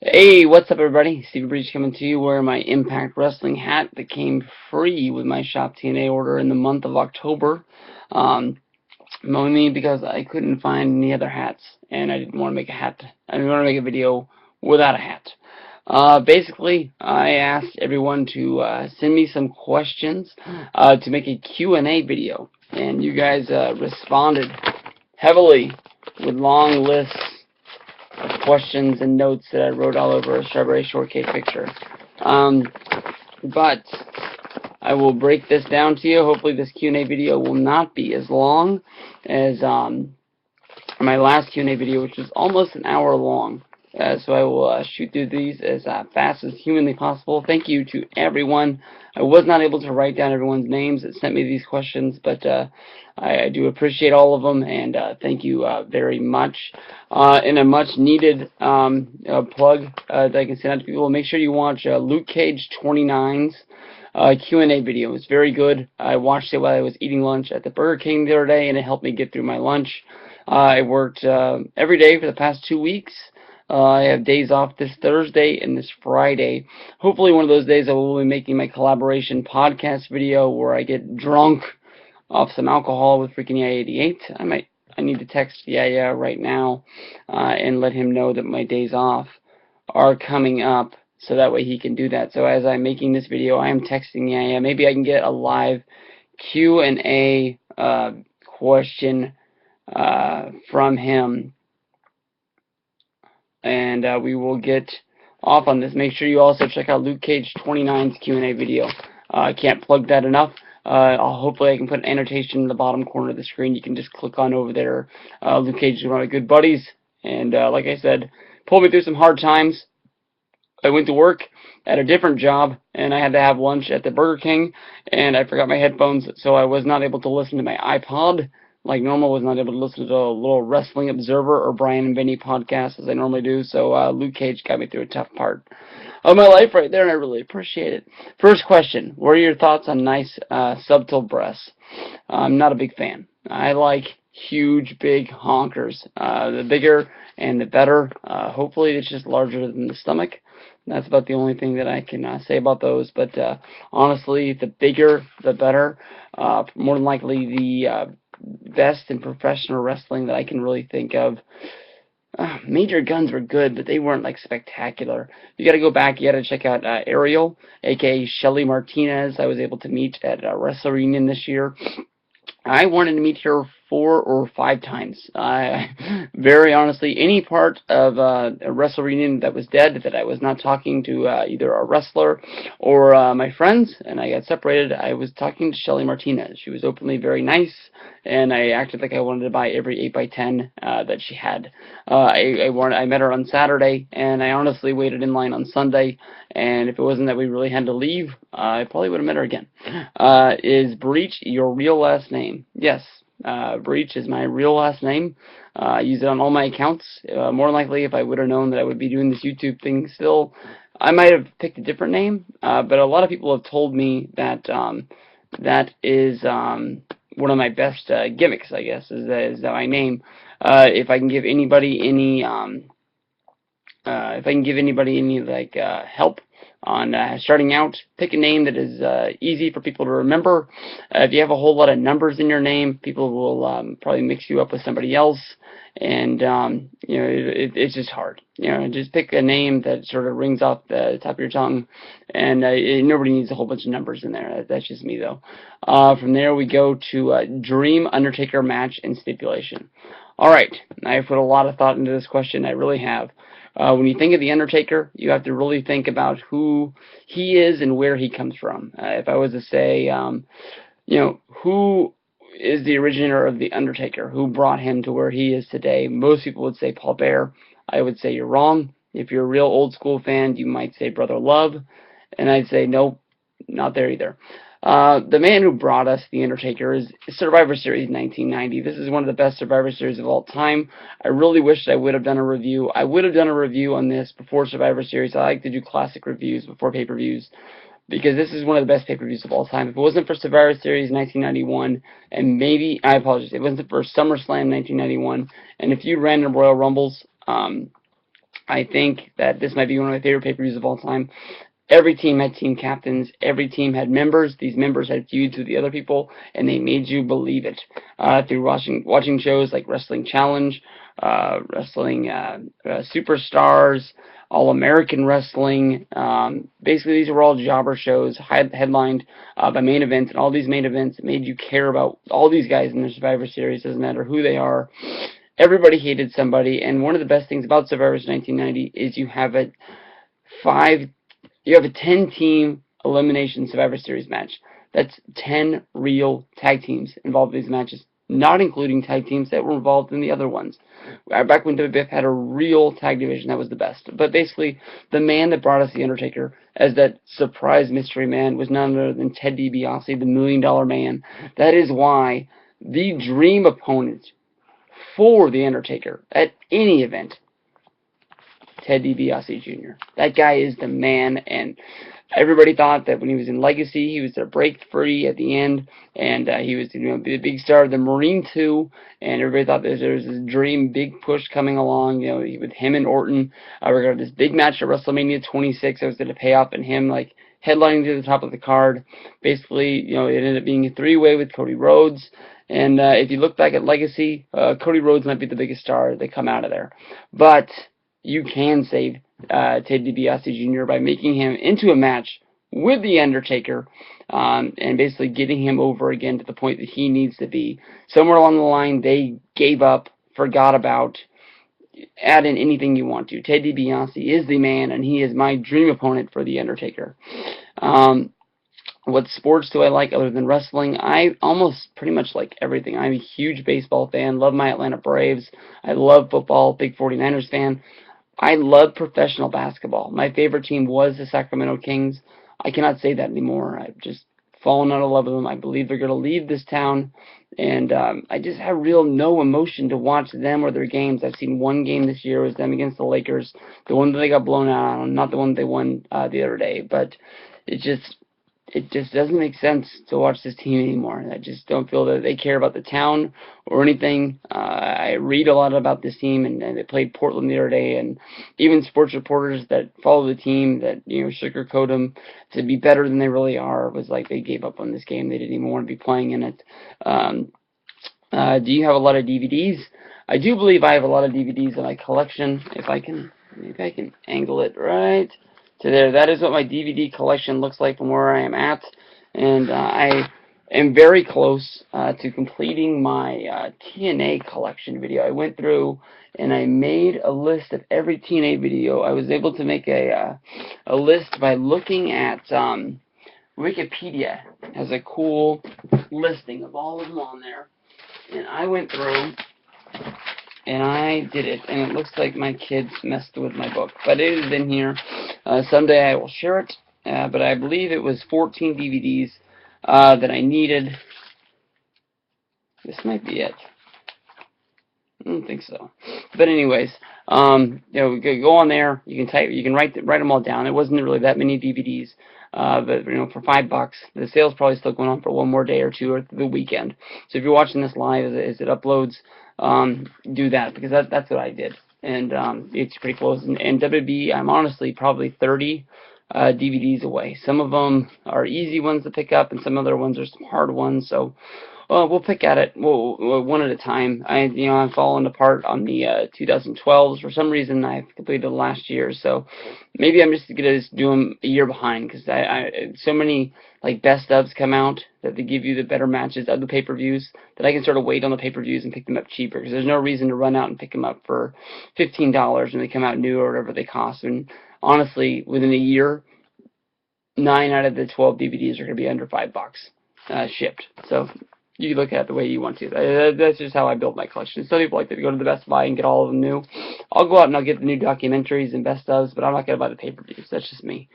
Hey, what's up everybody? steviebreech coming to you wearing my Impact Wrestling hat that came free with my Shop TNA order in the month of October. Mainly because I couldn't find any other hats, and I didn't want to make a hat. I didn't want to make a video without a hat. Basically, I asked everyone to send me some questions to make a Q&A video, and you guys responded heavily with long lists of questions and notes that I wrote all over a strawberry shortcake picture. But I will break this down to you. Hopefully this Q&A video will not be as long as my last Q&A video, which was almost an hour long. So I will shoot through these as fast as humanly possible. Thank you to everyone. I was not able to write down everyone's names that sent me these questions, but I do appreciate all of them, and thank you very much. In a much needed plug that I can send out to people, make sure you watch LUKECAGE29's Q&A video. It's very good. I watched it while I was eating lunch at the Burger King the other day, and it helped me get through my lunch. I worked every day for the past 2 weeks. I have days off this Thursday and this Friday. Hopefully one of those days I will be making my collaboration podcast video where I get drunk off some alcohol with freaking Yeah88. I need to text Yeah right now and let him know that my days off are coming up, so that way he can do that. So as I'm making this video, I am texting Yeah. Maybe I can get a live Q&A question from him, and we will get off on this. Make sure you also check out LukeCage29's Q&A video. I can't plug that enough. Hopefully I can put an annotation in the bottom corner of the screen. You can just click on over there. Luke Cage is one of my good buddies, and like I said, pulled me through some hard times. I went to work at a different job, and I had to have lunch at the Burger King, and I forgot my headphones, so I was not able to listen to my iPod like normal. Was not able to listen to a little Wrestling Observer or Brian and Vinny podcast as I normally do, so Luke Cage got me through a tough part of my life right there, and I really appreciate it. First question: what are your thoughts on nice subtle breasts? I'm not a big fan. I like huge, big honkers. The bigger and the better. Hopefully it's just larger than the stomach. That's about the only thing that I can say about those. But honestly, the bigger, the better. More than likely, the best in professional wrestling that I can really think of. Major Guns were good, but they weren't like spectacular. You got to go back. You got to check out Ariel, aka Shelly Martinez. I was able to meet at Wrestle Reunion this year. I wanted to meet her 4 or 5 times. Very honestly, any part of a Wrestle Reunion that was dead, that I was not talking to either a wrestler or my friends, and I got separated, I was talking to Shelly Martinez. She was openly very nice, and I acted like I wanted to buy every 8x10 that she had. I met her on Saturday, and I honestly waited in line on Sunday, and if it wasn't that we really had to leave, I probably would have met her again. Is Breech your real last name? Yes. Breech is my real last name. I use it on all my accounts. More likely, if I would have known that I would be doing this YouTube thing still, I might have picked a different name. But a lot of people have told me that that is one of my best gimmicks, I guess, is my name. If I can give anybody any like help on starting out, pick a name that is easy for people to remember. If you have a whole lot of numbers in your name, people will probably mix you up with somebody else, and you know, it's just hard. You know, just pick a name that sort of rings off the top of your tongue, and nobody needs a whole bunch of numbers in there. That's just me, though. From there, we go to Dream Undertaker match and stipulation. All right, I've put a lot of thought into this question. I really have. When you think of The Undertaker, you have to really think about who he is and where he comes from. If I was to say, you know, who is the originator of The Undertaker? Who brought him to where he is today? Most people would say Paul Bearer. I would say you're wrong. If you're a real old school fan, you might say Brother Love. And I'd say, nope, not there either. The man who brought us The Undertaker is Survivor Series 1990. This is one of the best Survivor Series of all time. I really wish I would have done a review. I would have done a review on this before Survivor Series. I like to do classic reviews before pay-per-views, because this is one of the best pay-per-views of all time. If it wasn't for Survivor Series 1991, and maybe, I apologize, if it wasn't for SummerSlam 1991, and a few random Royal Rumbles, I think that this might be one of my favorite pay-per-views of all time. Every team had team captains. Every team had members. These members had feuds with the other people, and they made you believe it through watching shows like Wrestling Challenge, Wrestling Superstars, All American Wrestling. Basically, these were all jobber shows headlined by main events, and all these main events made you care about all these guys in the Survivor Series. Doesn't matter who they are. Everybody hated somebody, and one of the best things about Survivor's 1990 is you have a 10-team elimination Survivor Series match. That's 10 real tag teams involved in these matches, not including tag teams that were involved in the other ones. Back when WWF had a real tag division, that was the best. But basically, the man that brought us The Undertaker as that surprise mystery man was none other than Ted DiBiase, the $1 Million Man. That is why the dream opponent for The Undertaker at any event, Ted DiBiase Jr. That guy is the man, and everybody thought that when he was in Legacy, he was going to break free at the end, and he was going to be the big star of the Marine 2, and everybody thought that there was this dream big push coming along, with him and Orton. We're going to have this big match at WrestleMania 26 that was going to pay off, and him, headlining to the top of the card. Basically, it ended up being a three-way with Cody Rhodes. And if you look back at Legacy, Cody Rhodes might be the biggest star that come out of there. But you can save Ted DiBiase Jr. by making him into a match with The Undertaker and basically getting him over again to the point that he needs to be. Somewhere along the line, they gave up, forgot about. Add in anything you want to. Ted DiBiase is the man, and he is my dream opponent for The Undertaker. What sports do I like other than wrestling? I almost pretty much like everything. I'm a huge baseball fan, love my Atlanta Braves. I love football, big 49ers fan. I love professional basketball. My favorite team was the Sacramento Kings. I cannot say that anymore. I've just fallen out of love with them. I believe they're going to leave this town, and I just have no emotion to watch them or their games. I've seen one game this year. It was them against the Lakers, the one that they got blown out on, not the one they won the other day, but it just doesn't make sense to watch this team anymore. I just don't feel that they care about the town or anything. I read a lot about this team, and they played Portland the other day, and even sports reporters that follow the team that sugarcoat them to be better than they really are was like they gave up on this game. They didn't even want to be playing in it. Do you have a lot of DVDs? I do believe I have a lot of DVDs in my collection. If I can angle it right to there. That is what my DVD collection looks like from where I am at, and I am very close to completing my TNA collection video. I went through and I made a list of every TNA video. I was able to make a list by looking at Wikipedia. It has a cool listing of all of them on there, and I went through and I did it, and it looks like my kids messed with my book, but it is in here. Someday I will share it, but I believe it was 14 DVDs that I needed. This might be it. I don't think so. But anyways, go on there. You can write them all down. It wasn't really that many DVDs, but for $5, the sale's probably still going on for one more day or two or the weekend. So if you're watching this live as it uploads, do that, because that's what I did, and it's pretty close. And WB, I'm honestly probably 30 DVDs away. Some of them are easy ones to pick up, and some other ones are some hard ones. So we'll pick at it one at a time. I'm falling apart on the 2012s. For some reason, I've completed last year, so maybe I'm just gonna do them a year behind, because so many best ofs come out that they give you the better matches of the pay-per-views that I can sort of wait on the pay-per-views and pick them up cheaper, because there's no reason to run out and pick them up for $15 when they come out new or whatever they cost. And honestly, within a year, 9 out of the 12 DVDs are going to be under $5 shipped. So you can look at it the way you want to. That's just how I build my collection. Some people like to go to the Best Buy and get all of them new. I'll go out and I'll get the new documentaries and best ofs, but I'm not going to buy the pay-per-views. That's just me.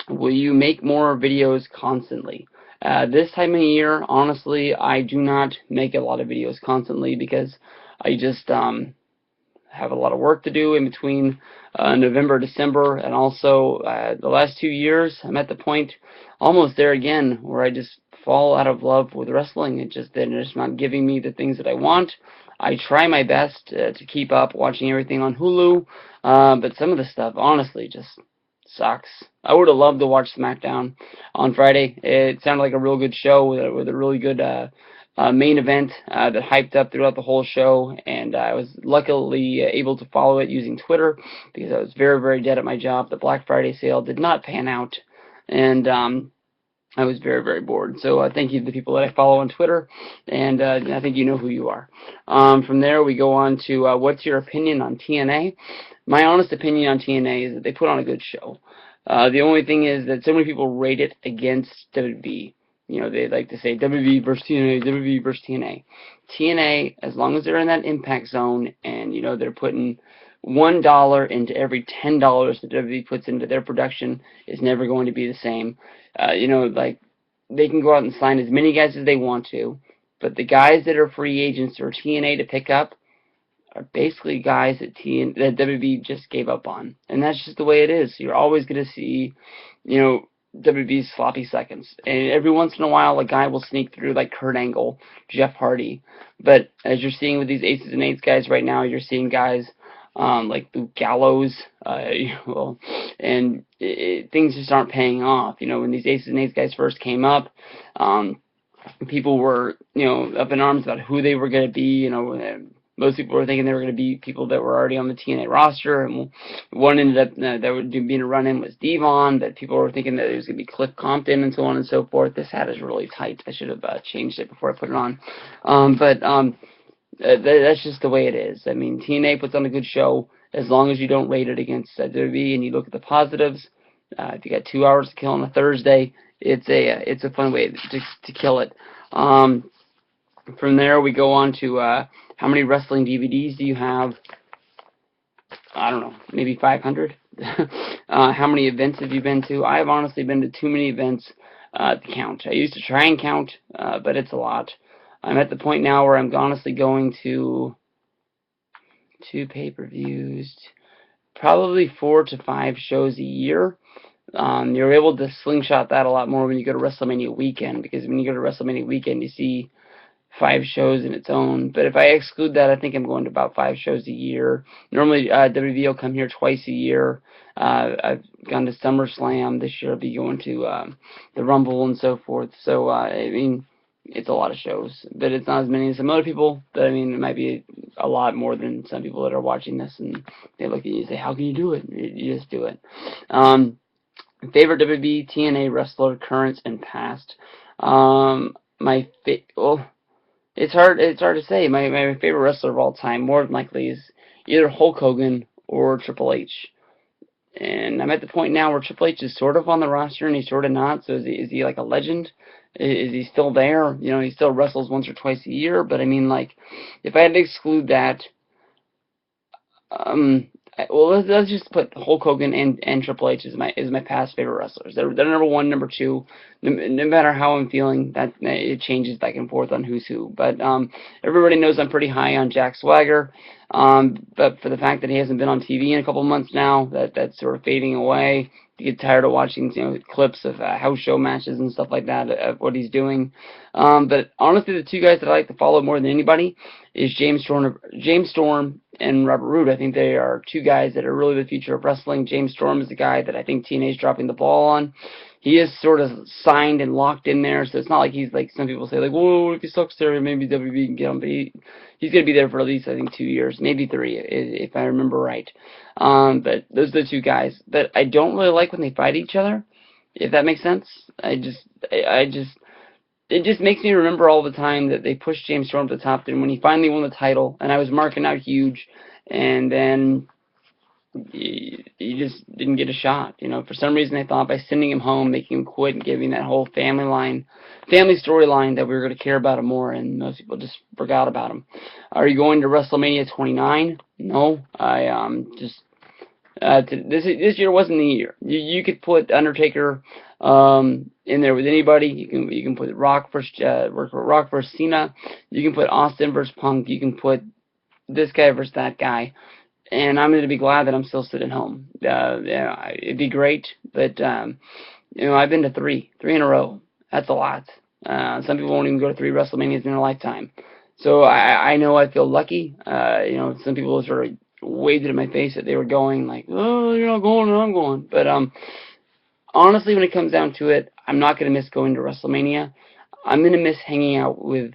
Will you make more videos constantly? This time of year, honestly, I do not make a lot of videos constantly, because I just have a lot of work to do in between November, December, and also the last 2 years, I'm at the point almost there again where I just fall out of love with wrestling. They're just not giving me the things that I want. I try my best to keep up watching everything on Hulu, but some of the stuff, honestly, just sucks. I would have loved to watch SmackDown on Friday. It sounded like a real good show with a really good main event that hyped up throughout the whole show, and I was luckily able to follow it using Twitter because I was very, very dead at my job. The Black Friday sale did not pan out, and I was very, very bored. So thank you to the people that I follow on Twitter, and I think you know who you are. From there, we go on to what's your opinion on TNA? My honest opinion on TNA is that they put on a good show. The only thing is that so many people rate it against WWE. You know, they like to say WWE versus TNA, WWE versus TNA. TNA, as long as they're in that impact zone and, you know, they're putting $1 into every $10 that WWE puts into their production, is never going to be the same. You know, like, they can go out and sign as many guys as they want to, but the guys that are free agents or TNA to pick up are basically guys that WWE just gave up on. And that's just the way it is. You're always going to see, you know, WWE's sloppy seconds. And every once in a while, a guy will sneak through like Kurt Angle, Jeff Hardy. But as you're seeing with these aces and eights guys right now, you're seeing guys like Luke Gallows, well, and things just aren't paying off. You know, when these aces and eights guys first came up, people were, you know, up in arms about who they were going to be. You know, most people were thinking they were going to be people that were already on the TNA roster, and one ended up that would being a run-in was Devon, but people were thinking that it was going to be Cliff Compton and so on and so forth. This hat is really tight. I should have changed it before I put it on. That's just the way it is. I mean, TNA puts on a good show as long as you don't rate it against WWE and you look at the positives. If you got 2 hours to kill on a Thursday, it's a fun way to kill it. From there, we go on to how many wrestling DVDs do you have? I don't know, maybe 500? How many events have you been to? I have honestly been to too many events to count. I used to try and count, but it's a lot. I'm at the point now where I'm honestly going to 2 pay-per-views, probably 4 to 5 shows a year. You're able to slingshot that a lot more when you go to WrestleMania weekend, because when you go to WrestleMania weekend, you see 5 shows in its own. But if I exclude that, I think I'm going to about 5 shows a year. Normally, WWE will come here twice a year. I've gone to SummerSlam. This year I'll be going to the Rumble and so forth. So, I mean, it's a lot of shows, but it's not as many as some other people. But, I mean, it might be a lot more than some people that are watching this, and they look at you and say, how can you do it? You just do it. Favorite WWE, TNA wrestler, current and past. It's hard to say. My favorite wrestler of all time, more than likely, is either Hulk Hogan or Triple H. And I'm at the point now where Triple H is sort of on the roster and he's sort of not. So is he like a legend? Is he still there? You know, he still wrestles once or twice a year. But I mean, like, if I had to exclude that, well, let's just put Hulk Hogan and Triple H as my past favorite wrestlers. They're number 1, number 2. No matter how I'm feeling, that it changes back and forth on who's who. But everybody knows I'm pretty high on Jack Swagger. But for the fact that he hasn't been on TV in a couple months now, that's sort of fading away. You get tired of watching, you know, clips of house show matches and stuff like that of what he's doing. But honestly, the 2 guys that I like to follow more than anybody is James Storm and Robert Roode. I think they are 2 guys that are really the future of wrestling. James Storm is the guy that I think TNA is dropping the ball on. He is sort of signed and locked in there, so it's not like he's like some people say, like, whoa, if he sucks there, maybe WWE can get him. But he's going to be there for at least, I think, 2 years, maybe 3, if I remember right. But those are the 2 guys. But I don't really like when they fight each other, if that makes sense. It just makes me remember all the time that they pushed James Storm to the top, and when he finally won the title, and I was marking out huge, and then he just didn't get a shot. You know, for some reason they thought by sending him home, making him quit, and giving that whole family storyline that we were going to care about him more, and most people just forgot about him. Are you going to WrestleMania 29? No, this year wasn't the year. You could put Undertaker in there with anybody. You can put Rock versus Cena. You can put Austin versus Punk. You can put this guy versus that guy. And I'm going to be glad that I'm still sitting home. Yeah, it'd be great, but you know, I've been to 3 in a row. That's a lot. Some people won't even go to 3 WrestleManias in their lifetime. So I know I feel lucky. You know, some people sort of waved it in my face that they were going, like, oh, you're not going, and I'm going. But honestly, when it comes down to it, I'm not gonna miss going to WrestleMania. I'm gonna miss hanging out with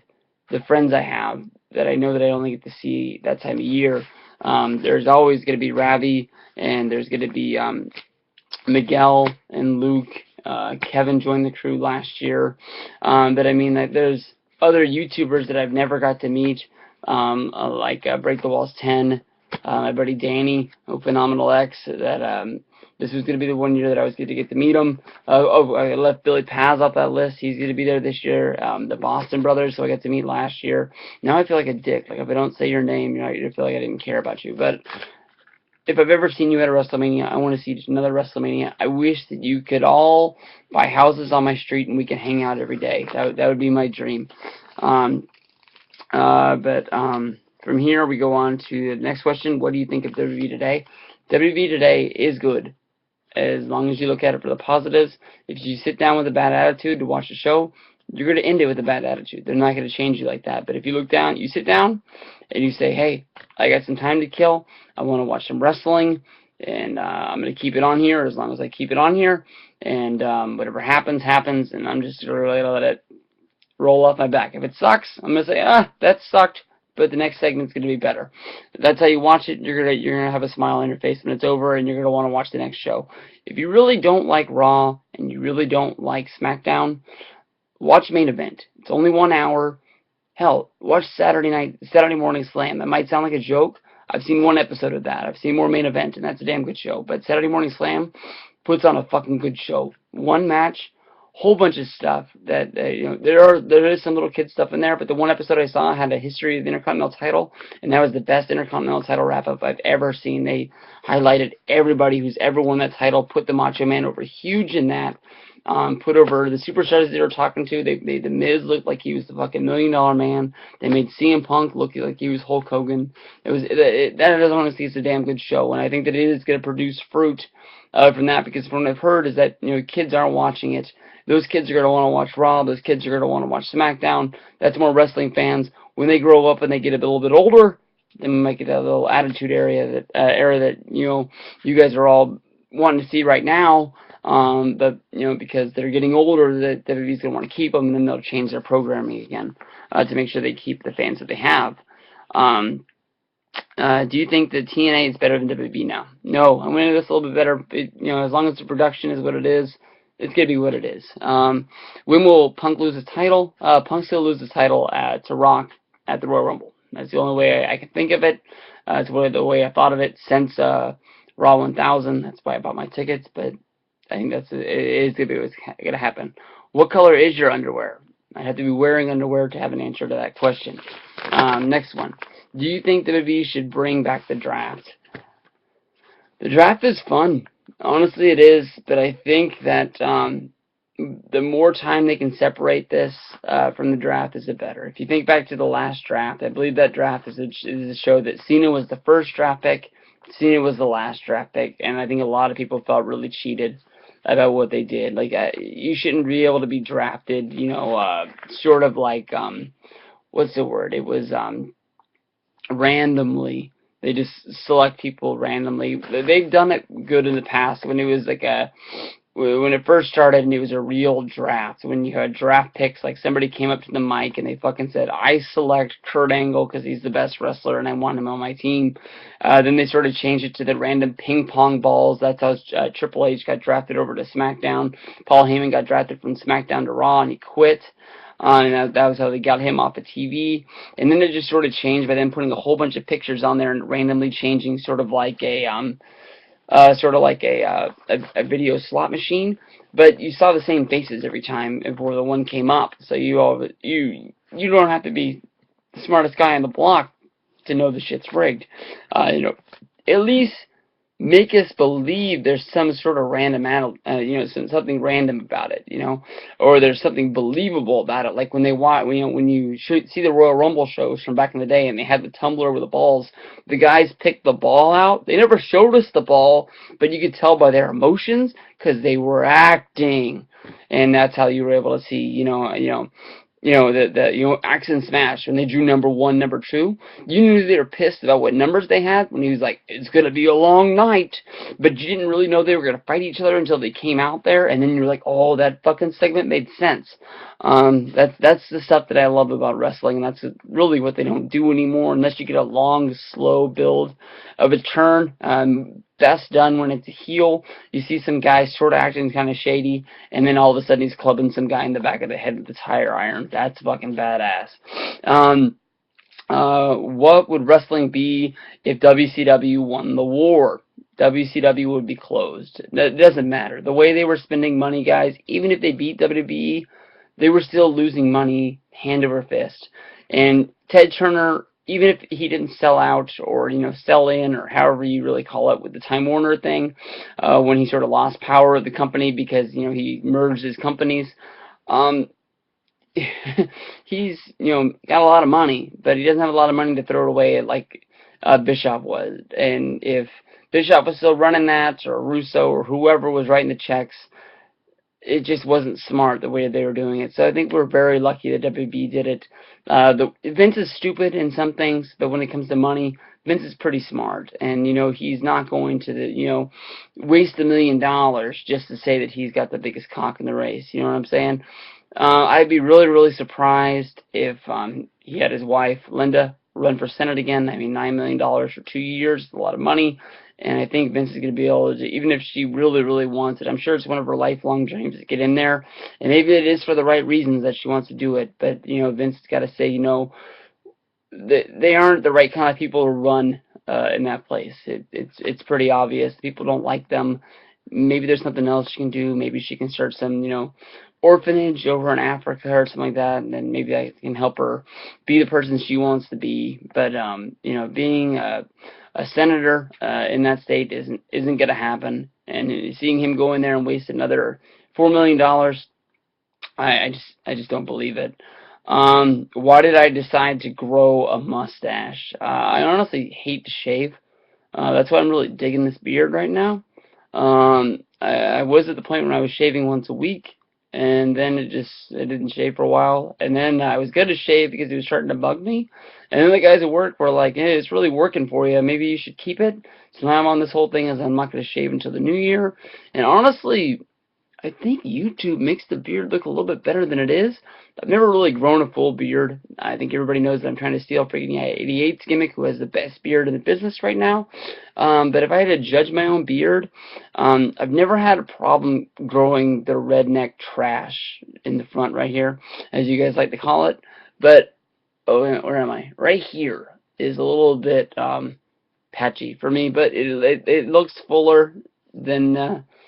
the friends I have that I know that I only get to see that time of year. There's always gonna be Ravi, and there's gonna be Miguel and Luke. Kevin joined the crew last year. But I mean, that there's other YouTubers that I've never got to meet, like Break the Walls 10, my buddy Danny, Phenomenal X. That this was going to be the one year that I was going to get to meet him. I left Billy Paz off that list. He's going to be there this year. The Boston Brothers, so I got to meet last year. Now I feel like a dick. Like if I don't say your name, you're going to feel like I didn't care about you. But if I've ever seen you at a WrestleMania, I want to see another WrestleMania. I wish that you could all buy houses on my street and we could hang out every day. That would be my dream. But from here we go on to the next question. What do you think of WWE today? WWE today is good, as long as you look at it for the positives. If you sit down with a bad attitude to watch the show, you're going to end it with a bad attitude. They're not going to change you like that. But if you sit down, and you say, hey, I got some time to kill. I want to watch some wrestling, and I'm going to keep it on here as long as I keep it on here. And whatever happens, happens, and I'm just going to let it roll off my back. If it sucks, I'm going to say, that sucked, but the next segment's going to be better. That's how you watch it. You're gonna have a smile on your face when it's over, and you're going to want to watch the next show. If you really don't like Raw, and you really don't like SmackDown, watch Main Event. It's only 1 hour. Hell, watch Saturday Morning Slam. That might sound like a joke. I've seen one episode of that. I've seen more Main Event, and that's a damn good show. But Saturday Morning Slam puts on a fucking good show. One match, whole bunch of stuff that you know, there is some little kid stuff in there, but the one episode I saw had a history of the Intercontinental title, and that was the best Intercontinental title wrap-up I've ever seen. They highlighted everybody who's ever won that title, put the Macho Man over huge in that. Put over the superstars they were talking to. They made The Miz look like he was the fucking $1 million man. They made CM Punk look like he was Hulk Hogan. That doesn't honestly, it's a damn good show, and I think that it is going to produce fruit from that, because from what I've heard is that, you know, kids aren't watching it. Those kids are going to want to watch Raw. Those kids are going to want to watch SmackDown. That's more wrestling fans. When they grow up and they get a little bit older, then we might get that little attitude era that you know, you guys are all wanting to see right now. But you know, because they're getting older, that WWE's going to want to keep them, and then they'll change their programming again to make sure they keep the fans that they have. Do you think that TNA is better than WWE now? No, I'm going to do this a little bit better. You know, as long as the production is what it is, it's going to be what it is. When will Punk lose his title? Punk still loses his title to Rock at the Royal Rumble. That's the only way I can think of it. It's the way I thought of it since Raw 1000. That's why I bought my tickets, but I think it is going to happen. What color is your underwear? I have to be wearing underwear to have an answer to that question. Next one. Do you think WWE should bring back the draft? The draft is fun. Honestly, it is. But I think that the more time they can separate this from the draft is the better. If you think back to the last draft, I believe that draft is a show that Cena was the first draft pick, Cena was the last draft pick, and I think a lot of people felt really cheated about what they did. Like, you shouldn't be able to be drafted, you know, sort of like, what's the word? It was randomly. They just select people randomly. They've done it good in the past when it was like when it first started and it was a real draft. When you had draft picks, like somebody came up to the mic and they fucking said, I select Kurt Angle because he's the best wrestler and I want him on my team. Then they sort of changed it to the random ping pong balls. That's how Triple H got drafted over to SmackDown. Paul Heyman got drafted from SmackDown to Raw and he quit. And that was how they got him off of TV. And then it just sort of changed by them putting a whole bunch of pictures on there and randomly changing sort of like a video slot machine. But you saw the same faces every time before the one came up. So you don't have to be the smartest guy on the block to know the shit's rigged. You know, at least make us believe there's some sort of random, you know, something random about it, you know, or there's something believable about it. Like when you see the Royal Rumble shows from back in the day, and they had the tumbler with the balls, the guys picked the ball out. They never showed us the ball, but you could tell by their emotions because they were acting, and that's how you were able to see, you know, Axe and Smash, when they drew number 1, number 2, you knew they were pissed about what numbers they had when he was like, it's going to be a long night, but you didn't really know they were going to fight each other until they came out there, and then you're like, oh, that fucking segment made sense. That's the stuff that I love about wrestling, and that's really what they don't do anymore, unless you get a long, slow build of a turn. Best done when it's a heel. You see some guy sort of acting kind of shady, and then all of a sudden he's clubbing some guy in the back of the head with a tire iron. That's fucking badass. What would wrestling be if WCW won the war? WCW would be closed. It doesn't matter. The way they were spending money, guys, even if they beat WWE, they were still losing money hand over fist. And Ted Turner, even if he didn't sell out or, sell in or however you really call it with the Time Warner thing, when he sort of lost power of the company because, he merged his companies, he's, got a lot of money, but he doesn't have a lot of money to throw away like Bischoff was. And if Bischoff was still running that, or Russo, or whoever was writing the checks, it just wasn't smart the way they were doing it. So I think we're very lucky that WB did it. Vince is stupid in some things, but when it comes to money, Vince is pretty smart. And, he's not going to, waste $1 million just to say that he's got the biggest cock in the race. You know what I'm saying? I'd be really, really surprised if he had his wife, Linda, run for Senate again. I mean, $9 million for 2 years, a lot of money. And I think Vince is going to be able to, even if she really, really wants it, I'm sure it's one of her lifelong dreams to get in there. And maybe it is for the right reasons that she wants to do it. But, Vince has got to say, they aren't the right kind of people to run in that place. It's pretty obvious. People don't like them. Maybe there's something else she can do. Maybe she can start some, orphanage over in Africa or something like that, and then maybe I can help her be the person she wants to be. But being a senator in that state isn't going to happen. And seeing him go in there and waste another $4 million, I just don't believe it. Why did I decide to grow a mustache? I honestly hate to shave. That's why I'm really digging this beard right now. I was at the point when I was shaving once a week, and then it didn't shave for a while, and then I was going to shave because it was starting to bug me, and then the guys at work were like, hey, it's really working for you, maybe you should keep it. So now I'm on this whole thing as I'm not going to shave until the new year, and honestly, I think YouTube makes the beard look a little bit better than it is. I've never really grown a full beard. I think everybody knows that I'm trying to steal freaking 88's gimmick, who has the best beard in the business right now. But if I had to judge my own beard, I've never had a problem growing the redneck trash in the front right here, as you guys like to call it. But, where am I? Right here is a little bit patchy for me, but it looks fuller than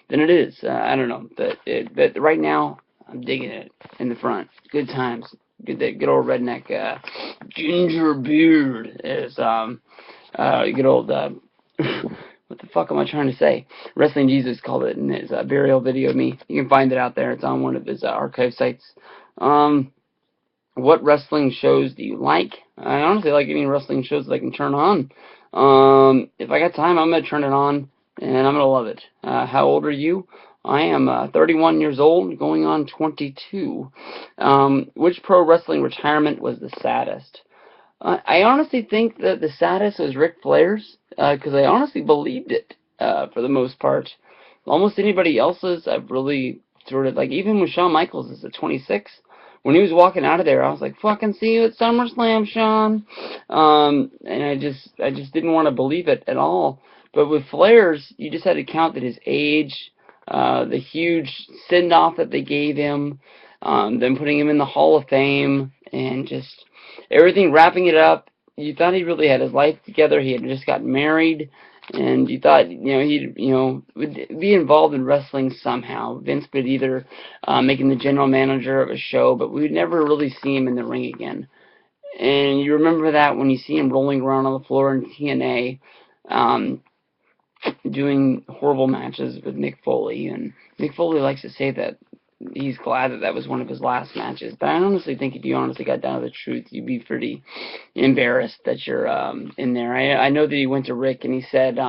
it is. I don't know, but right now I'm digging it in the front. Good times. Good old redneck ginger beard is good old what the fuck am I trying to say? Wrestling Jesus called it in his burial video of me. You can find it out there. It's on one of his archive sites. What wrestling shows do you like? I honestly like any wrestling shows that I can turn on. If I got time, I'm gonna turn it on, and I'm gonna love it. How old are you? I am 31 years old, going on 22. Which pro wrestling retirement was the saddest? I honestly think that the saddest was Ric Flair's, because I honestly believed it, for the most part. Almost anybody else's, I've really sort of, like, even with Shawn Michaels is at 26, when he was walking out of there, I was like, fucking see you at SummerSlam, Shawn. And I just didn't want to believe it at all. But with Flair's, you just had to count that his age, the huge send-off that they gave him, them putting him in the Hall of Fame, and just everything wrapping it up. You thought he really had his life together. He had just gotten married, and you thought, he'd, would be involved in wrestling somehow. Vince would either make him the general manager of a show, but we would never really see him in the ring again. And you remember that when you see him rolling around on the floor in TNA, doing horrible matches with Mick Foley, and Mick Foley likes to say that he's glad that was one of his last matches, but I honestly think if you honestly got down to the truth, you'd be pretty embarrassed that you're in there. I know that he went to Rick and he said,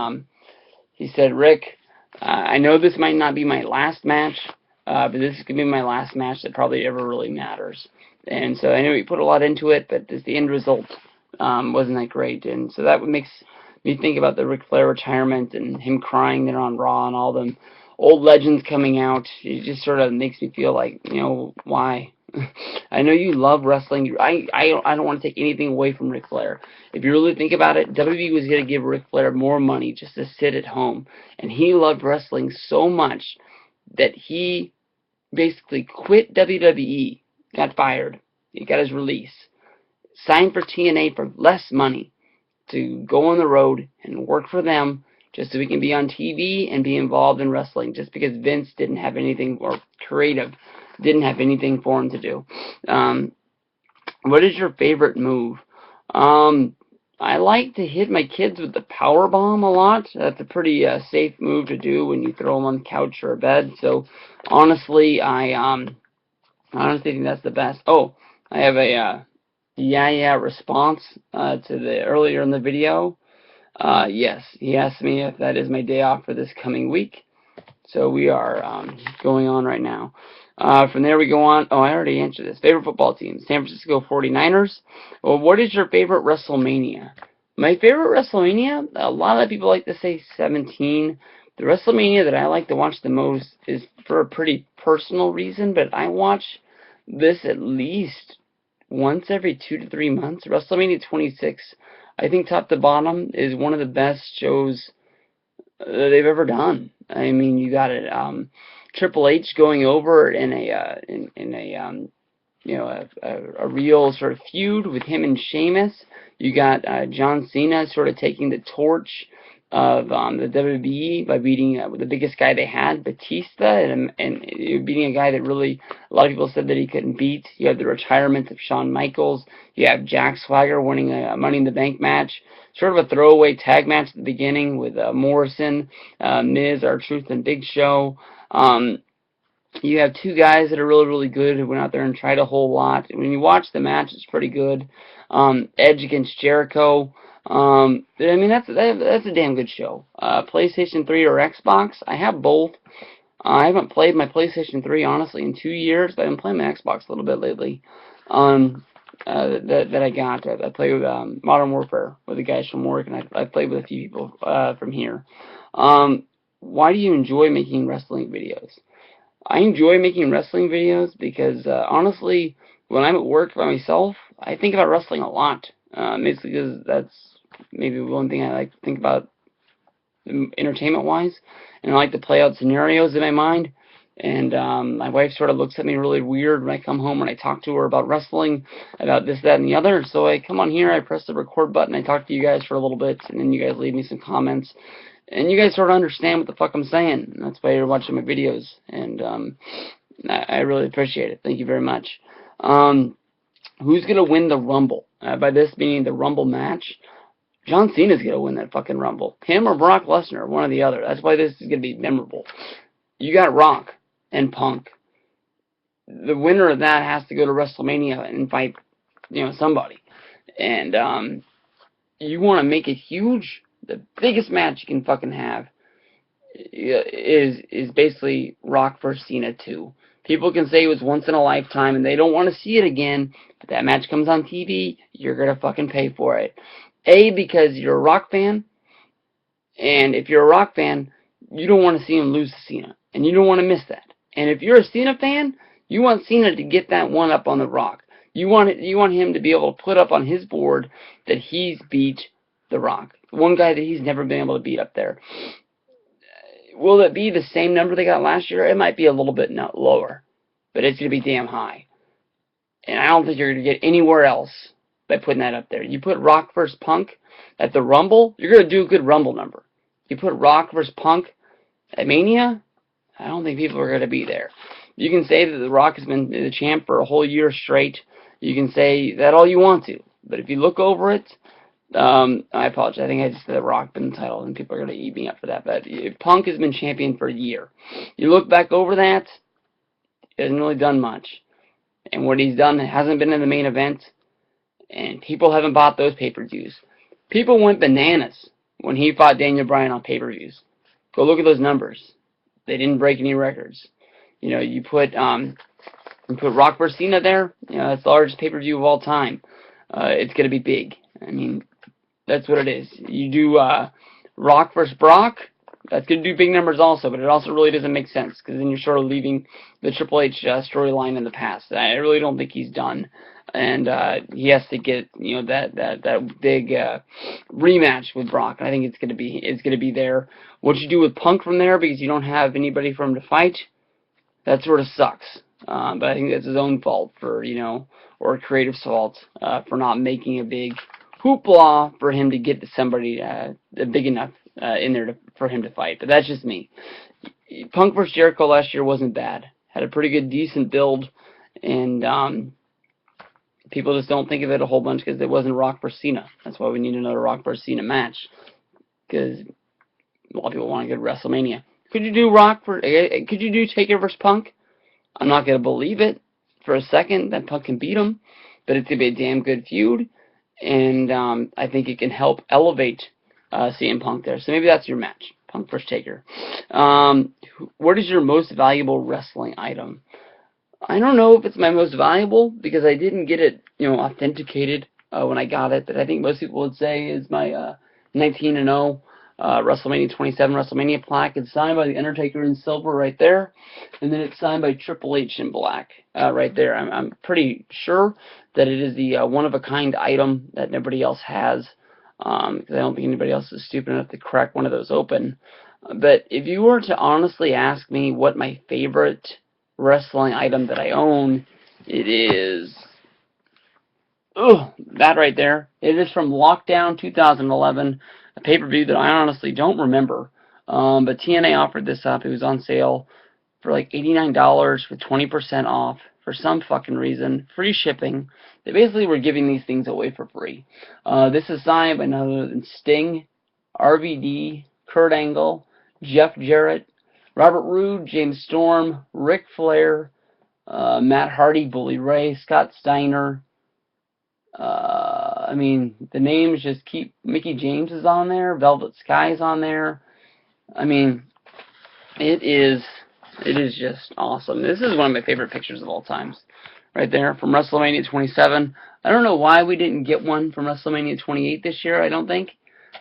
Rick, I know this might not be my last match, but this is going to be my last match that probably ever really matters. And so I know he put a lot into it, but just the end result wasn't that great. And so that makes me think about the Ric Flair retirement and him crying there on Raw and all them old legends coming out. It just sort of makes me feel like, you know, why? I know you love wrestling. I don't want to take anything away from Ric Flair. If you really think about it, WWE was going to give Ric Flair more money just to sit at home. And he loved wrestling so much that he basically quit WWE, got fired, he got his release, signed for TNA for less money to go on the road and work for them just so he can be on TV and be involved in wrestling, just because Vince didn't have anything, or creative didn't have anything for him to do. What is your favorite move? I like to hit my kids with the power bomb a lot. That's a pretty safe move to do when you throw them on the couch or a bed. So honestly, I honestly think that's the best. Oh, I have a yeah response to the earlier in the video. Yes, he asked me if that is my day off for this coming week. So we are going on right now. From there we go on. Oh, I already answered this. Favorite football team? San Francisco 49ers. Well, what is your favorite WrestleMania? My favorite WrestleMania? A lot of people like to say 17. The WrestleMania that I like to watch the most is for a pretty personal reason, but I watch this at least once every 2 to 3 months. WrestleMania 26, I think top to bottom, is one of the best shows they've ever done. I mean, you got it. Triple H going over in a you know, a real sort of feud with him and Sheamus. You got John Cena sort of taking the torch of the WWE by beating the biggest guy they had, Batista, and beating a guy that really a lot of people said that he couldn't beat. You have the retirement of Shawn Michaels. You have Jack Swagger winning a Money in the Bank match. Sort of a throwaway tag match at the beginning with Morrison, Miz, R-Truth, and Big Show. You have two guys that are really, really good who went out there and tried a whole lot. When you watch the match, it's pretty good. Edge against Jericho. I mean, that's a damn good show. PlayStation 3 or Xbox? I have both. I haven't played my PlayStation 3, honestly, in 2 years, but I've been playing my Xbox a little bit lately. That I got. I play with Modern Warfare with the guys from work, and I played with a few people from here. Why do you enjoy making wrestling videos? I enjoy making wrestling videos because, honestly, when I'm at work by myself, I think about wrestling a lot. Basically because that's maybe one thing I like to think about entertainment-wise. And I like to play out scenarios in my mind. And my wife sort of looks at me really weird when I come home and I talk to her about wrestling, about this, that, and the other. So I come on here, I press the record button, I talk to you guys for a little bit, and then you guys leave me some comments. And you guys sort of understand what the fuck I'm saying. And that's why you're watching my videos. And I really appreciate it. Thank you very much. Who's going to win the Rumble? By this meaning the Rumble match. John Cena's going to win that fucking Rumble. Him or Brock Lesnar, one or the other. That's why this is going to be memorable. You got Rock and Punk. The winner of that has to go to WrestleMania and fight, you know, somebody. And you want to make it huge. The biggest match you can fucking have is basically Rock vs. Cena 2. People can say it was once in a lifetime and they don't want to see it again. If that match comes on TV, you're going to fucking pay for it. A, because you're a Rock fan. And if you're a Rock fan, you don't want to see him lose to Cena. And you don't want to miss that. And if you're a Cena fan, you want Cena to get that one up on the Rock. You want him to be able to put up on his board that he's beat The Rock. One guy that he's never been able to beat up there. Will it be the same number they got last year? It might be a little bit lower. But it's going to be damn high. And I don't think you're going to get anywhere else by putting that up there. You put Rock vs. Punk at the Rumble, you're going to do a good Rumble number. You put Rock vs. Punk at Mania, I don't think people are going to be there. You can say that The Rock has been the champ for a whole year straight. You can say that all you want to. But if you look over it, I apologize. I think I just said The Rock been the title, and people are going to eat me up for that. But Punk has been champion for a year. You look back over that, he hasn't really done much. And what he's done hasn't been in the main event, and people haven't bought those pay-per-views. People went bananas when he fought Daniel Bryan on pay-per-views. Go look at those numbers. They didn't break any records. You know, you put and put Rock vs. Cena there, you know, that's the largest pay-per-view of all time. It's going to be big. I mean, that's what it is. You do Rock vs. Brock, that's going to do big numbers also, but it also really doesn't make sense, because then you're sort of leaving the Triple H storyline in the past. I really don't think he's done, and he has to get, you know, that big rematch with Brock, and I think it's going to be there. What you do with Punk from there, because you don't have anybody for him to fight, that sort of sucks. But I think that's his own fault for, you know, or creative's fault for not making a big hoopla for him to get to somebody big enough in there for him to fight. But that's just me. Punk vs. Jericho last year wasn't bad. Had a pretty good, decent build, and people just don't think of it a whole bunch because it wasn't Rock vs. Cena. That's why we need another Rock vs. Cena match, because a lot of people want to get WrestleMania. Could you do Taker vs. Punk? I'm not going to believe it for a second that Punk can beat him, but it's going to be a damn good feud, and I think it can help elevate CM Punk there. So maybe that's your match, Punk vs. Taker. What is your most valuable wrestling item? I don't know if it's my most valuable, because I didn't get it, you know, authenticated when I got it, but I think most people would say is my 19-0 WrestleMania 27 WrestleMania plaque. It's signed by The Undertaker in silver right there, and then it's signed by Triple H in black right there. I'm pretty sure that it is the one-of-a-kind item that nobody else has, because I don't think anybody else is stupid enough to crack one of those open. But if you were to honestly ask me what my favorite wrestling item that I own, it is that right there. It is from Lockdown 2011, a pay-per-view that I honestly don't remember. But TNA offered this up. It was on sale for like $89 with 20% off for some fucking reason. Free shipping. They basically were giving these things away for free. This is signed by none other than Sting, RVD, Kurt Angle, Jeff Jarrett, Robert Roode, James Storm, Ric Flair, Matt Hardy, Bully Ray, Scott Steiner. I mean, the names just keep... Mickey James is on there. Velvet Sky is on there. I mean, it is just awesome. This is one of my favorite pictures of all times. Right there, from WrestleMania 27. I don't know why we didn't get one from WrestleMania 28 this year, I don't think.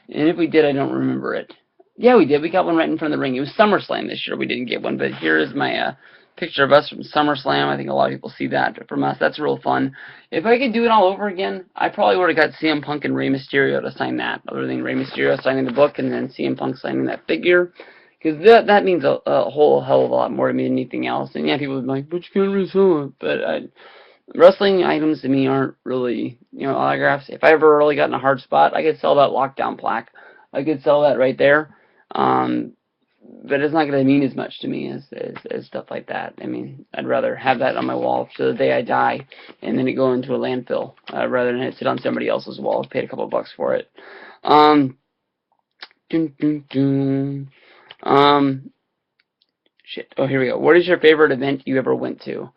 And if we did, I don't remember it. Yeah, we did. We got one right in front of the ring. It was SummerSlam this year. We didn't get one, but here is my picture of us from SummerSlam. I think a lot of people see that from us. That's real fun. If I could do it all over again, I probably would have got CM Punk and Rey Mysterio to sign that, other than Rey Mysterio signing the book and then CM Punk signing that figure. Because that means a whole hell of a lot more to me than anything else. And yeah, people would be like, but you can't really sell it. But wrestling items to me aren't really, you know, autographs. If I ever really got in a hard spot, I could sell that Lockdown plaque. I could sell that right there. But it's not going to mean as much to me as stuff like that. I mean, I'd rather have that on my wall to the day I die, and then it go into a landfill, rather than it sit on somebody else's wall. I paid a couple bucks for it. Shit. Oh, here we go. What is your favorite event you ever went to?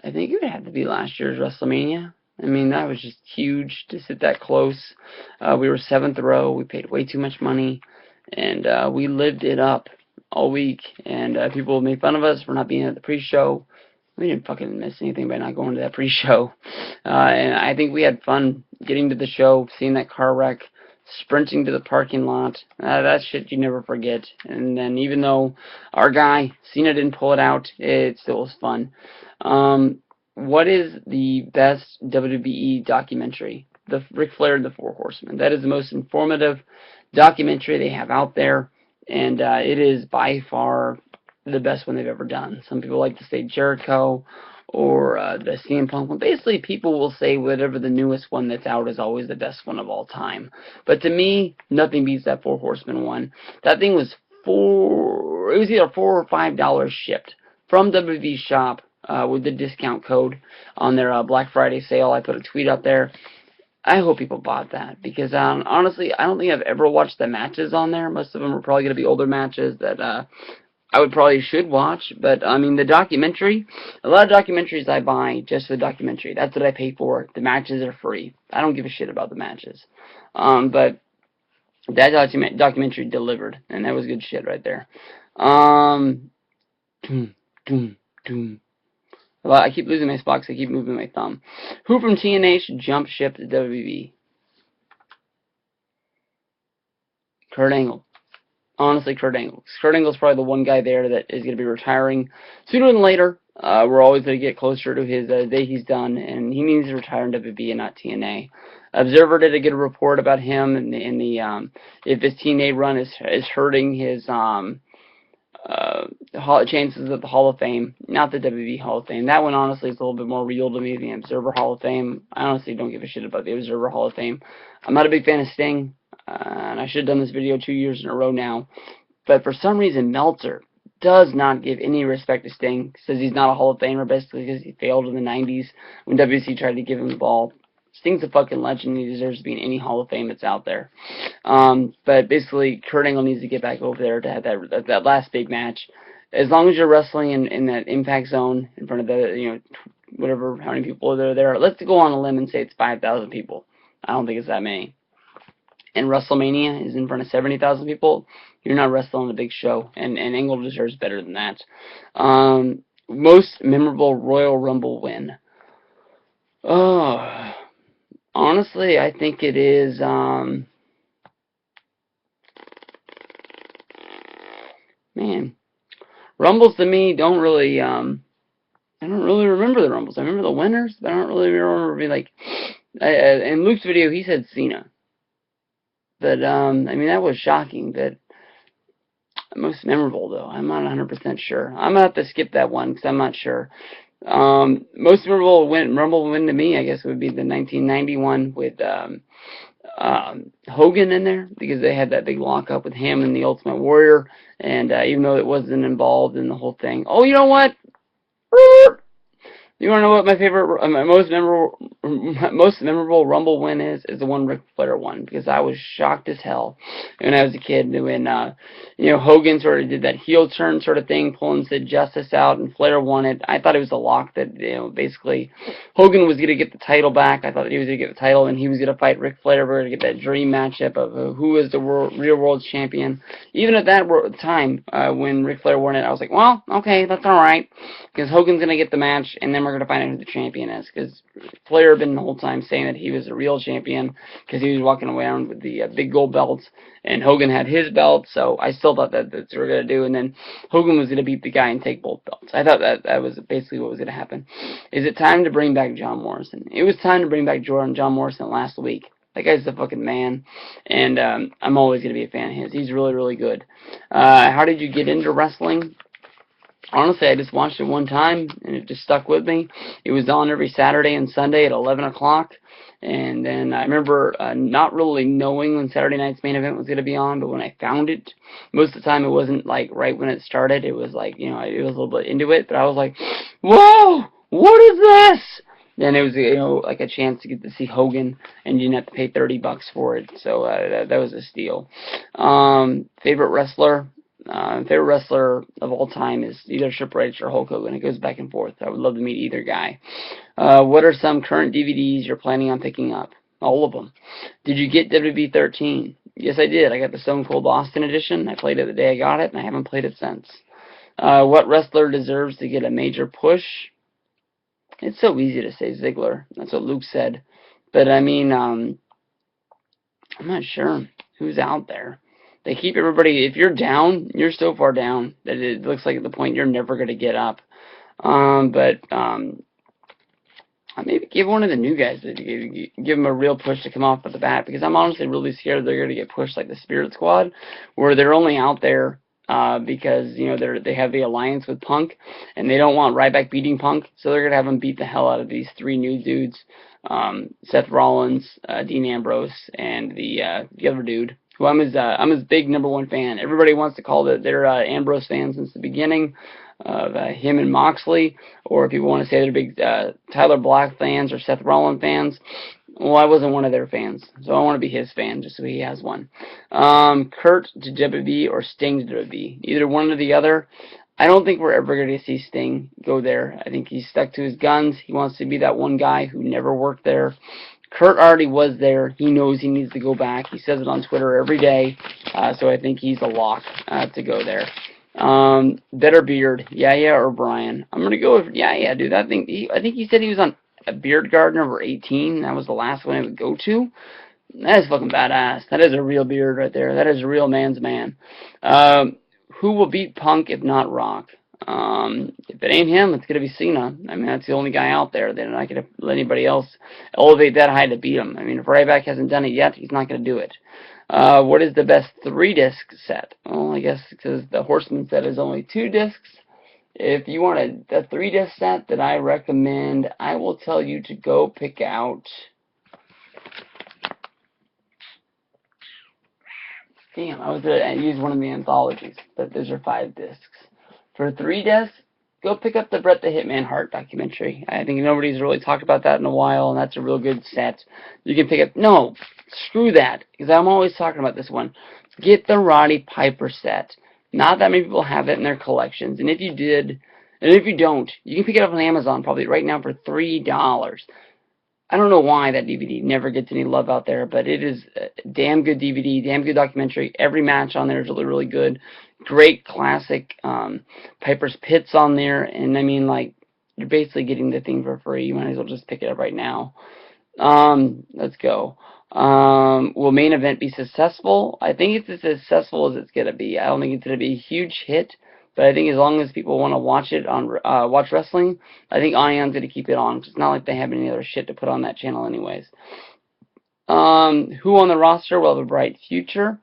I think it would have to be last year's WrestleMania. I mean, that was just huge to sit that close. We were 7th row. We paid way too much money. And we lived it up all week. And people made fun of us for not being at the pre-show. We didn't fucking miss anything by not going to that pre-show. And I think we had fun getting to the show, seeing that car wreck, sprinting to the parking lot. That shit you never forget. And then even though our guy, Cena, didn't pull it out, it still was fun. What is the best WWE documentary? The Ric Flair and the Four Horsemen. That is the most informative documentary they have out there, and it is by far the best one they've ever done. Some people like to say Jericho or the CM Punk one. Basically, people will say whatever the newest one that's out is always the best one of all time. But to me, nothing beats that Four Horsemen one. That thing was it was either $4 or $5 shipped from WWE shop with the discount code on their Black Friday sale. I put a tweet up there. I hope people bought that, because honestly, I don't think I've ever watched the matches on there. Most of them are probably going to be older matches that I would probably should watch. But, I mean, the documentary, a lot of documentaries I buy just for the documentary. That's what I pay for. The matches are free. I don't give a shit about the matches. But that documentary delivered, and that was good shit right there. Well, I keep losing my spot because I keep moving my thumb. Who from TNA should jump ship to WWE? Kurt Angle. Honestly, Kurt Angle. Kurt Angle's probably the one guy there that is going to be retiring sooner than later. We're always going to get closer to his day he's done, and he needs to retire in WWE and not TNA. Observer did a good report about him and the if his TNA run is hurting his chances at the Hall of Fame, not the WWE Hall of Fame. That one honestly is a little bit more real to me than the Observer Hall of Fame. I honestly don't give a shit about the Observer Hall of Fame. I'm not a big fan of Sting, and I should have done this video 2 years in a row now. But for some reason, Meltzer does not give any respect to Sting. Says he's not a Hall of Famer basically because he failed in the 90s when WC tried to give him the ball. Sting's a fucking legend. He deserves to be in any Hall of Fame that's out there. But basically, Kurt Angle needs to get back over there to have that last big match. As long as you're wrestling in that impact zone in front of the, whatever, how many people are there. Let's go on a limb and say it's 5,000 people. I don't think it's that many. And WrestleMania is in front of 70,000 people. You're not wrestling a big show, and Angle deserves better than that. Most memorable Royal Rumble win. Oh, honestly, I think it is, man, Rumbles to me don't really, I don't really remember the Rumbles. I remember the winners, but I don't really remember, like, in Luke's video, he said Cena. But, I mean, that was shocking, but most memorable, though. I'm not 100% sure. I'm going to have to skip that one, because I'm not sure. Most memorable Rumble win to me, I guess, would be the 1991 with Hogan in there, because they had that big lockup with him and the Ultimate Warrior, and even though it wasn't involved in the whole thing. Oh, you know what? You want to know what my favorite, most memorable Rumble win is? Is the one Ric Flair won, because I was shocked as hell when I was a kid when Hogan sort of did that heel turn sort of thing, pulling Sid Justice out, and Flair won it. I thought it was a lock that basically Hogan was going to get the title back. I thought that he was going to get the title and he was going to fight Ric Flair. We're going to get that dream matchup of who is the real world champion. Even at that time when Ric Flair won it, I was like, well, okay, that's all right, because Hogan's going to get the match, and then we're going to find out who the champion is, because Flair had been the whole time saying that he was a real champion because he was walking around with the big gold belts, and Hogan had his belt, so I still thought that's what we were going to do, and then Hogan was going to beat the guy and take both belts. I thought that was basically what was going to happen. Is it time to bring back John Morrison? It was time to bring back John Morrison last week. That guy's the fucking man, and I'm always going to be a fan of his. He's really, really good. How did you get into wrestling? Honestly, I just watched it one time, and it just stuck with me. It was on every Saturday and Sunday at 11 o'clock, and then I remember not really knowing when Saturday night's main event was going to be on, but when I found it, most of the time it wasn't, like, right when it started. It was, like, it was a little bit into it, but I was like, whoa, what is this? Then it was, like a chance to get to see Hogan, and you didn't have to pay $30 for it, so that was a steal. Favorite wrestler? Favorite wrestler of all time is either Triple H or Hulk Hogan. It goes back and forth. I would love to meet either guy. What are some current DVDs you're planning on picking up? All of them. Did you get WWE 13? Yes, I did. I got the Stone Cold Austin edition. I played it the day I got it, and I haven't played it since. What wrestler deserves to get a major push? It's so easy to say Ziggler. That's what Luke said. But, I mean, I'm not sure who's out there. They keep everybody, if you're down, you're so far down that it looks like at the point you're never going to get up. But maybe give one of the new guys, give them a real push to come off at the bat, because I'm honestly really scared they're going to get pushed like the Spirit Squad, where they're only out there because, they have the alliance with Punk, and they don't want Ryback beating Punk, so they're going to have him beat the hell out of these three new dudes, Seth Rollins, Dean Ambrose, and the other dude. Who I'm his big #1 fan. Everybody wants to call it they're Ambrose fans since the beginning of him and Moxley, or people want to say they're big Tyler Black fans or Seth Rollins fans. Well, I wasn't one of their fans, so I want to be his fan just so he has one. Kurt to WWE or Sting to WWE, either one or the other. I don't think we're ever going to see Sting go there. I think he's stuck to his guns. He wants to be that one guy who never worked there. Kurt already was there. He knows he needs to go back. He says it on Twitter every day. So I think he's a lock to go there. Better beard, Yaya or Brian? I'm gonna go with Yaya, dude. I think he said he was on a beard guard number 18. That was the last one I would go to. That is fucking badass. That is a real beard right there. That is a real man's man. Who will beat Punk if not Rock? If it ain't him, it's gonna be Cena. I mean, that's the only guy out there. They're not gonna let anybody else elevate that high to beat him. I mean, if Ryback hasn't done it yet, he's not gonna do it. What is the best 3-disc set? Well, I guess because the Horseman set is only 2 discs. If you want a 3-disc set that I recommend, I will tell you to go pick out. Damn, I was gonna use one of the anthologies, but those are 5 discs. For 3 discs, go pick up the Bret the Hitman Hart documentary. I think nobody's really talked about that in a while, and that's a real good set. You can pick up. No, screw that, because I'm always talking about this one. Get the Roddy Piper set. Not that many people have it in their collections, and if you did, and if you don't, you can pick it up on Amazon probably right now for $3. I don't know why that DVD never gets any love out there, but it is a damn good DVD, damn good documentary. Every match on there is really, really good. Great classic Piper's Pits on there, and I mean, like, you're basically getting the thing for free. You might as well just pick it up right now. Let's go. Will main event be successful? I think it's as successful as it's gonna be. I don't think it's gonna be a huge hit, but I think as long as people want to watch it on watch wrestling, I think Ion's gonna keep it on. Cause it's not like they have any other shit to put on that channel, anyways. Who on the roster will have a bright future?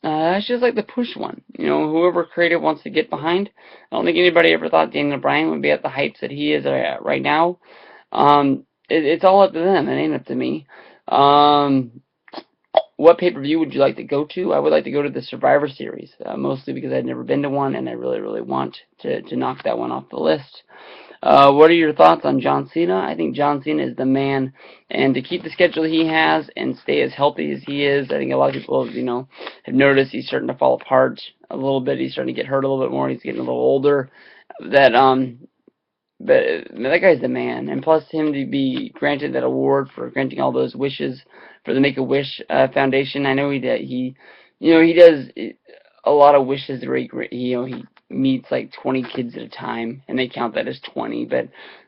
That's just like the push one. You know, whoever creative wants to get behind. I don't think anybody ever thought Daniel Bryan would be at the heights that he is right now. It's all up to them. It ain't up to me. What pay-per-view would you like to go to? I would like to go to the Survivor Series, mostly because I've never been to one, and I really, really want to knock that one off the list. What are your thoughts on John Cena? I think John Cena is the man, and to keep the schedule he has and stay as healthy as he is, I think a lot of people, you know, have noticed he's starting to fall apart a little bit. He's starting to get hurt a little bit more. He's getting a little older. But that guy's the man, and plus him to be granted that award for granting all those wishes for the Make-A-Wish Foundation. I know he does a lot of wishes where he meets like 20 kids at a time, and they count that as 20. But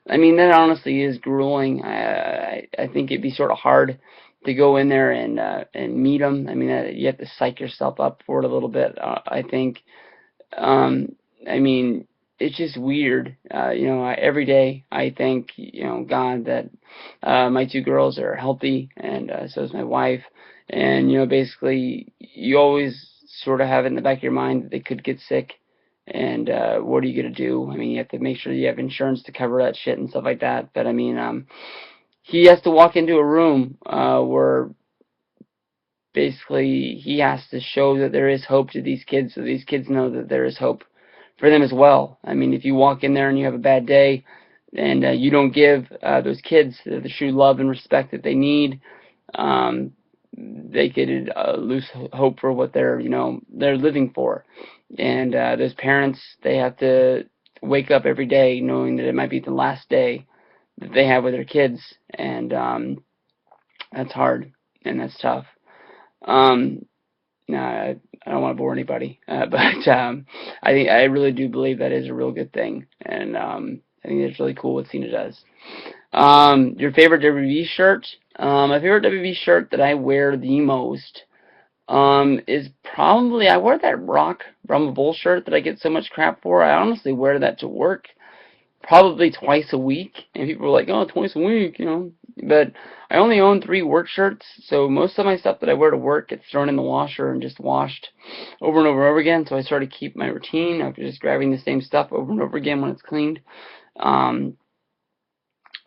I mean, that honestly is grueling. I think it'd be sort of hard to go in there and meet them. I mean, you have to psych yourself up for it a little bit. I think. I mean, it's just weird. Every day I thank, God that my 2 girls are healthy, and so is my wife. And, basically you always sort of have it in the back of your mind that they could get sick. And what are you going to do? I mean, you have to make sure you have insurance to cover that shit and stuff like that. But, I mean, he has to walk into a room where basically he has to show that there is hope to these kids, so these kids know that there is hope for them as well. I mean, if you walk in there and you have a bad day and you don't give those kids the true love and respect that they need, they could lose hope for what they're living for. And those parents, they have to wake up every day knowing that it might be the last day that they have with their kids, and that's hard and that's tough. No, I don't want to bore anybody, but I really do believe that is a real good thing, and I think it's really cool what Cena does. Your favorite WWE shirt? My favorite WWE shirt that I wear the most is probably, I wear that Rock Brahma Bull shirt that I get so much crap for. I honestly wear that to work probably twice a week, and people are like, oh, twice a week, but I only own 3 work shirts, so most of my stuff that I wear to work gets thrown in the washer and just washed over and over and over again, so I sort of keep my routine of just grabbing the same stuff over and over again when it's cleaned. But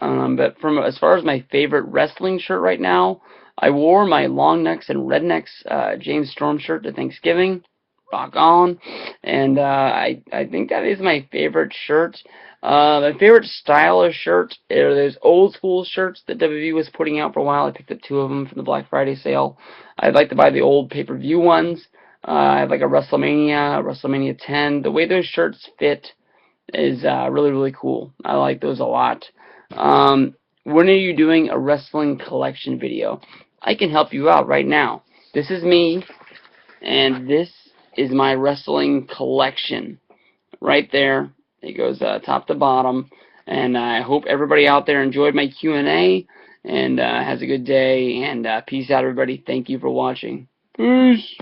as far as my favorite wrestling shirt right now, I wore my long necks and rednecks James Storm shirt to Thanksgiving. Rock on. And I think that is my favorite shirt. My favorite style of shirt are those old school shirts that WWE was putting out for a while. I picked up 2 of them from the Black Friday sale. I'd like to buy the old pay-per-view ones. I have like a WrestleMania 10. The way those shirts fit is really, really cool. I like those a lot. When are you doing a wrestling collection video? I can help you out right now. This is me, and this is my wrestling collection. Right there. It goes top to bottom. And I hope everybody out there enjoyed my Q&A and has a good day. And peace out, everybody. Thank you for watching. Peace.